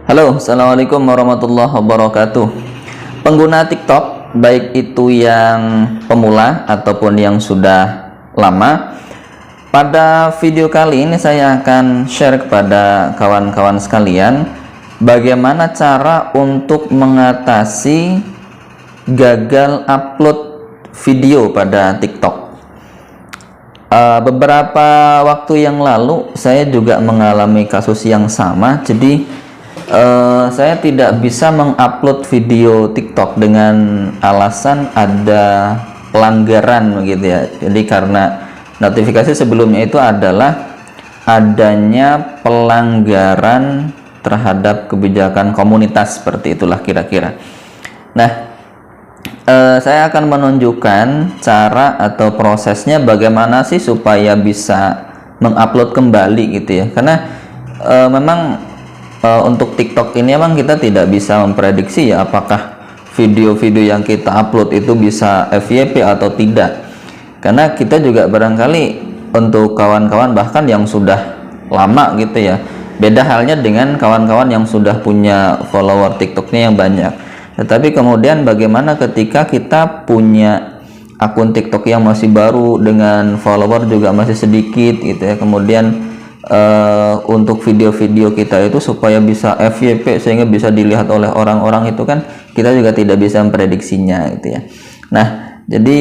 Halo, assalamualaikum warahmatullahi wabarakatuh. Pengguna TikTok, baik itu yang pemula ataupun yang sudah lama, pada video kali ini saya akan share kepada kawan-kawan sekalian bagaimana cara untuk mengatasi gagal upload video pada TikTok. Beberapa waktu yang lalu saya juga mengalami kasus yang sama, jadi saya tidak bisa mengupload video TikTok dengan alasan ada pelanggaran begitu ya. Jadi karena notifikasi sebelumnya itu adalah adanya pelanggaran terhadap kebijakan komunitas, seperti itulah kira-kira. Nah, saya akan menunjukkan cara atau prosesnya bagaimana sih supaya bisa mengupload kembali gitu ya. Karena memang untuk TikTok ini emang kita tidak bisa memprediksi ya apakah video-video yang kita upload itu bisa FYP atau tidak, karena kita juga barangkali untuk kawan-kawan bahkan yang sudah lama gitu ya, beda halnya dengan kawan-kawan yang sudah punya follower TikToknya yang banyak. Tetapi kemudian bagaimana ketika kita punya akun TikTok yang masih baru dengan follower juga masih sedikit gitu ya, kemudian untuk video-video kita itu supaya bisa FYP sehingga bisa dilihat oleh orang-orang, itu kan kita juga tidak bisa memprediksinya gitu ya. Nah, jadi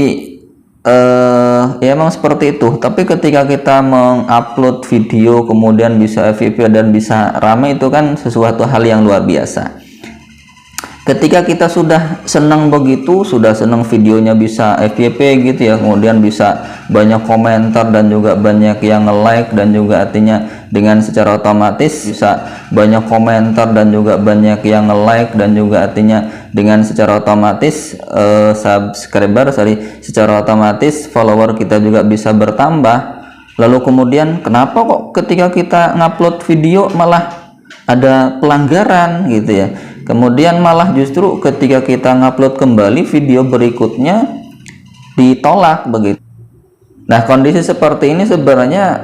ya emang seperti itu. Tapi ketika kita mengupload video kemudian bisa FYP dan bisa ramai, itu kan sesuatu hal yang luar biasa. Ketika kita sudah senang begitu, sudah senang videonya bisa FYP gitu ya, kemudian bisa banyak komentar dan juga banyak yang nge-like, dan juga artinya dengan secara otomatis bisa banyak komentar dan juga banyak yang nge-like, dan juga artinya dengan secara otomatis secara otomatis follower kita juga bisa bertambah. Lalu kemudian kenapa kok ketika kita ngupload video malah ada pelanggaran gitu ya? Kemudian malah justru ketika kita ngupload kembali video berikutnya ditolak begitu. Nah, kondisi seperti ini sebenarnya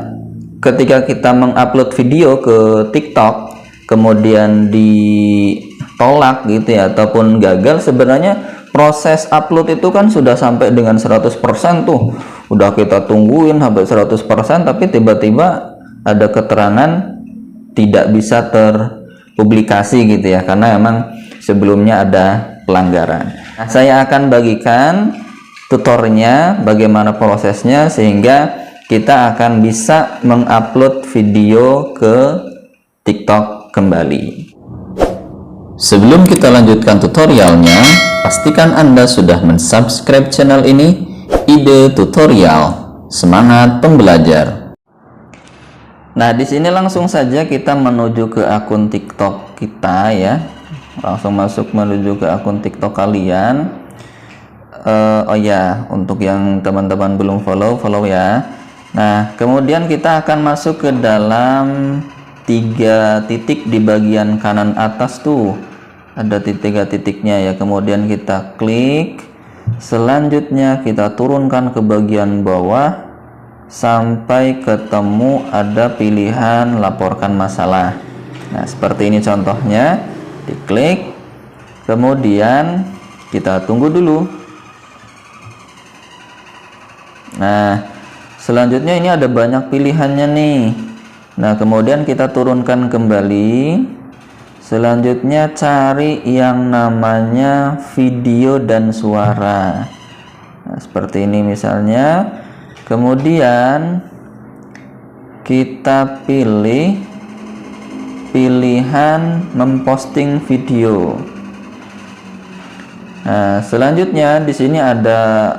ketika kita mengupload video ke TikTok kemudian ditolak gitu ya ataupun gagal, sebenarnya proses upload itu kan sudah sampai dengan 100% tuh. Udah kita tungguin sampai 100%, tapi tiba-tiba ada keterangan tidak bisa terpublikasi gitu ya, karena emang sebelumnya ada pelanggaran. Nah, saya akan bagikan tutornya bagaimana prosesnya sehingga kita akan bisa mengupload video ke TikTok kembali. Sebelum kita lanjutkan tutorialnya, pastikan Anda sudah mensubscribe channel ini, Ide Tutorial. Semangat pembelajar. Nah, di sini langsung saja kita menuju ke akun TikTok kita ya. Langsung masuk menuju ke akun TikTok kalian. Oh ya, untuk yang teman-teman belum follow ya. Nah, kemudian kita akan masuk ke dalam 3 titik di bagian kanan atas tuh. Ada 3 titiknya ya. Kemudian kita klik. Selanjutnya kita turunkan ke bagian bawah sampai ketemu ada pilihan laporkan masalah. Nah, seperti ini contohnya. Diklik, kemudian kita tunggu dulu. Nah, selanjutnya ini ada banyak pilihannya nih. Nah, kemudian kita turunkan kembali. Selanjutnya cari yang namanya video dan suara. Nah, seperti ini misalnya. Kemudian kita pilih pilihan memposting video. Nah, selanjutnya di sini ada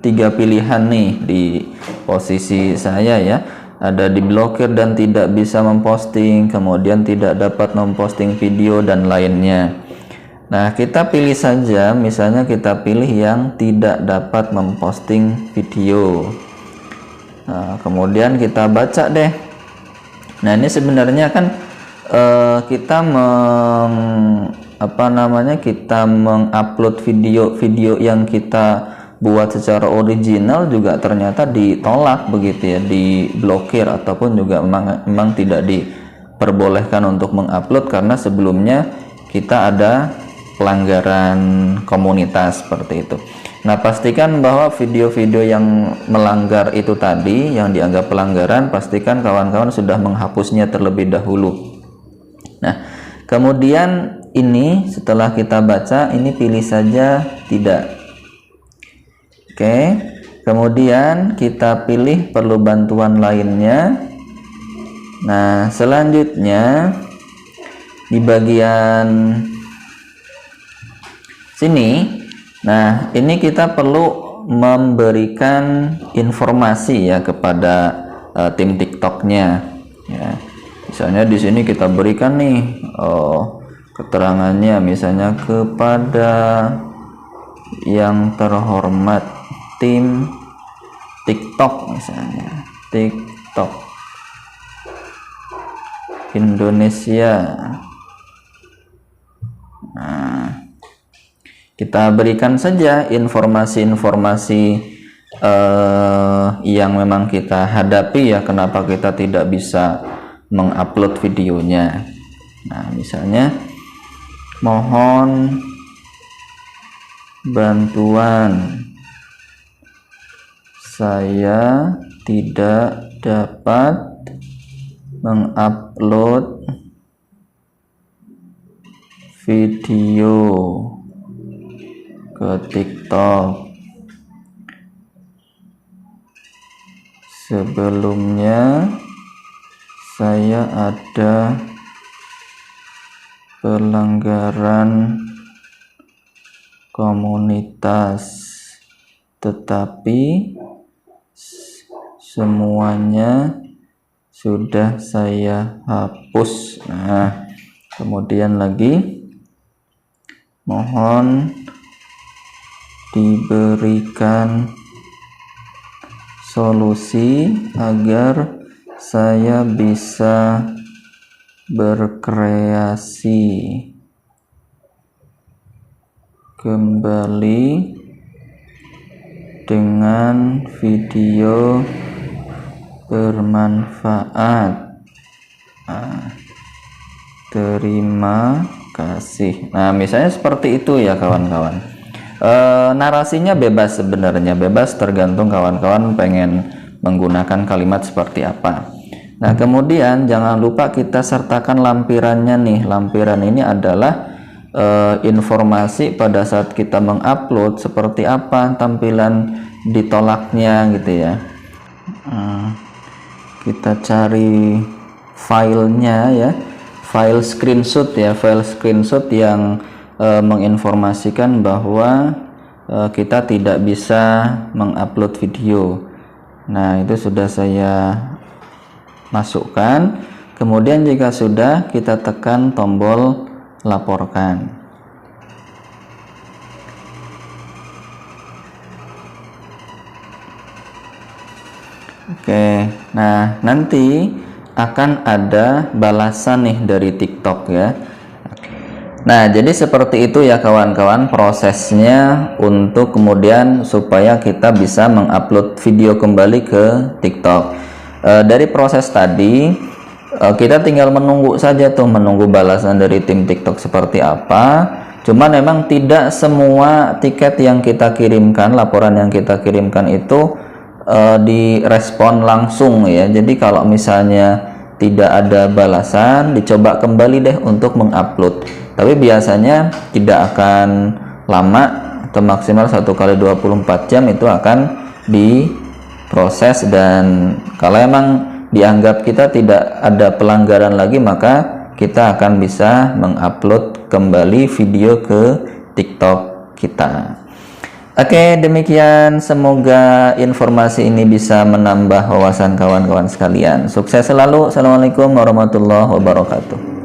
3 pilihan nih di posisi saya ya. Ada diblokir dan tidak bisa memposting, kemudian tidak dapat memposting video dan lainnya. Nah, kita pilih saja, misalnya kita pilih yang tidak dapat memposting video. Nah, kemudian kita baca deh. Nah, ini sebenarnya kan kita mengupload video yang kita buat secara original juga ternyata ditolak begitu ya, diblokir ataupun juga memang tidak diperbolehkan untuk mengupload karena sebelumnya kita ada pelanggaran komunitas seperti itu. Nah, pastikan bahwa video-video yang melanggar itu tadi, yang dianggap pelanggaran, pastikan kawan-kawan sudah menghapusnya terlebih dahulu. Nah, kemudian ini setelah kita baca, ini pilih saja tidak. Oke, kemudian kita pilih perlu bantuan lainnya. Nah, selanjutnya di bagian sini, nah ini kita perlu memberikan informasi ya kepada tim TikToknya. Ya, misalnya di sini kita berikan nih keterangannya, misalnya kepada yang terhormat tim TikTok, misalnya TikTok Indonesia. Nah, kita berikan saja informasi-informasi yang memang kita hadapi ya, kenapa kita tidak bisa mengupload videonya. Nah, misalnya mohon bantuan, saya tidak dapat mengupload video ke TikTok. Sebelumnya saya ada pelanggaran komunitas, tetapi semuanya sudah saya hapus. Nah, kemudian lagi mohon diberikan solusi agar saya bisa berkreasi kembali dengan video bermanfaat. Terima kasih. Nah, misalnya seperti itu ya kawan-kawan. Narasinya bebas sebenarnya, bebas tergantung kawan-kawan pengen menggunakan kalimat seperti apa. Nah, kemudian jangan lupa kita sertakan lampirannya nih. Lampiran ini adalah informasi pada saat kita mengupload seperti apa tampilan ditolaknya gitu ya. Kita cari filenya ya, file screenshot ya, file screenshot yang menginformasikan bahwa kita tidak bisa mengupload video. Nah, itu sudah saya masukkan. Kemudian jika sudah, kita tekan tombol laporkan. Oke, nah nanti akan ada balasan nih dari TikTok ya. Nah, jadi seperti itu ya kawan-kawan prosesnya untuk kemudian supaya kita bisa mengupload video kembali ke TikTok. Dari proses tadi kita tinggal menunggu saja tuh, menunggu balasan dari tim TikTok seperti apa. Cuman memang tidak semua tiket yang kita kirimkan, laporan yang kita kirimkan itu direspon langsung ya. Jadi kalau misalnya tidak ada balasan, dicoba kembali deh untuk mengupload. Tapi biasanya tidak akan lama atau maksimal 1 kali 24 jam itu akan diproses, dan kalau emang dianggap kita tidak ada pelanggaran lagi, maka kita akan bisa mengupload kembali video ke TikTok kita. Oke, demikian, semoga informasi ini bisa menambah wawasan kawan-kawan sekalian. Sukses selalu. Assalamualaikum warahmatullahi wabarakatuh.